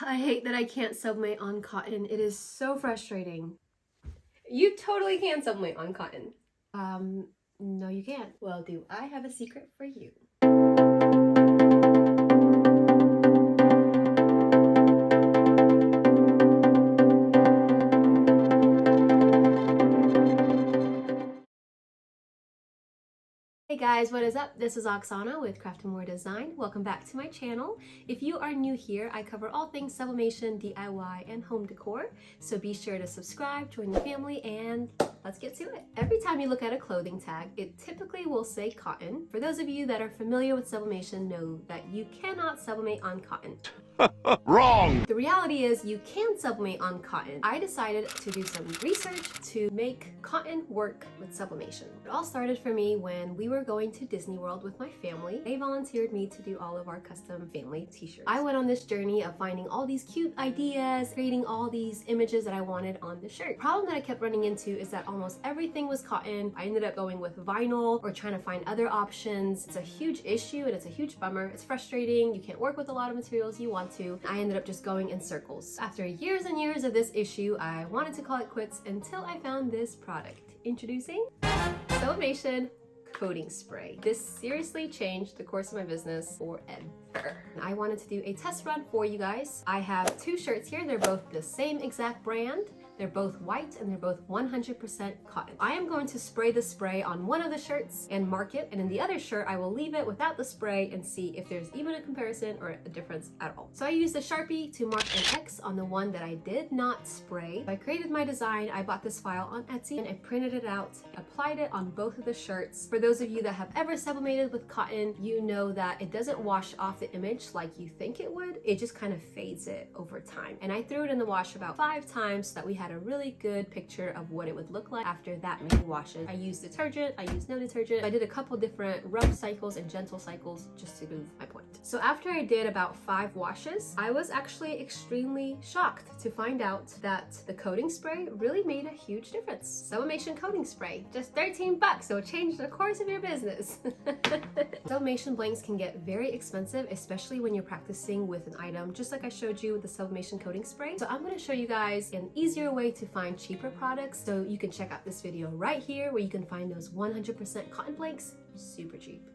I hate that I can't sublimate on cotton. It is so frustrating. You totally can sublimate on cotton. No you can't. Well, do I have a secret for you. Hey guys, what is up? This is Oksana with Craft & More Design. Welcome back to my channel. If you are new here, I cover all things sublimation, DIY, and home decor. So be sure to subscribe, join the family, and let's get to it. Every time you look at a clothing tag, it typically will say cotton. For those of you that are familiar with sublimation, know that you cannot sublimate on cotton. Wrong! The reality is you can sublimate on cotton. I decided to do some research to make cotton work with sublimation. It all started for me when we were going to Disney World with my family. They volunteered me to do all of our custom family t-shirts. I went on this journey of finding all these cute ideas, creating all these images that I wanted on the shirt. The problem that I kept running into is that almost everything was cotton. I ended up going with vinyl or trying to find other options. It's a huge issue and it's a huge bummer. It's frustrating. You can't work with a lot of materials you want to. I ended up just going in circles. After years and years of this issue, I wanted to call it quits until I found this product. Introducing Sublimation Coating Spray. This seriously changed the course of my business forever. I wanted to do a test run for you guys. I have two shirts here. They're both the same exact brand. They're both white and they're both 100% cotton. I am going to spray the spray on one of the shirts and mark it, and in the other shirt I will leave it without the spray and see if there's even a comparison or a difference at all. So I used a Sharpie to mark an X on the one that I did not spray. I created my design. I bought this file on Etsy and I printed it out, applied it on both of the shirts. For those of you that have ever sublimated with cotton, you know that it doesn't wash off the image like you think it would. It just kind of fades it over time. And I threw it in the wash about 5 times so that we had a really good picture of what it would look like after that many washes. I used detergent, I used no detergent. I did a couple different rough cycles and gentle cycles just to prove my point. So after I did about 5 washes, I was actually extremely shocked to find out that the coating spray really made a huge difference. Sublimation coating spray, just 13 bucks, so it changed the course of your business. Sublimation blanks can get very expensive, especially when you're practicing with an item, just like I showed you with the sublimation coating spray. So I'm going to show you guys an easier way to find cheaper products. So you can check out this video right here where you can find those 100% cotton blanks super cheap.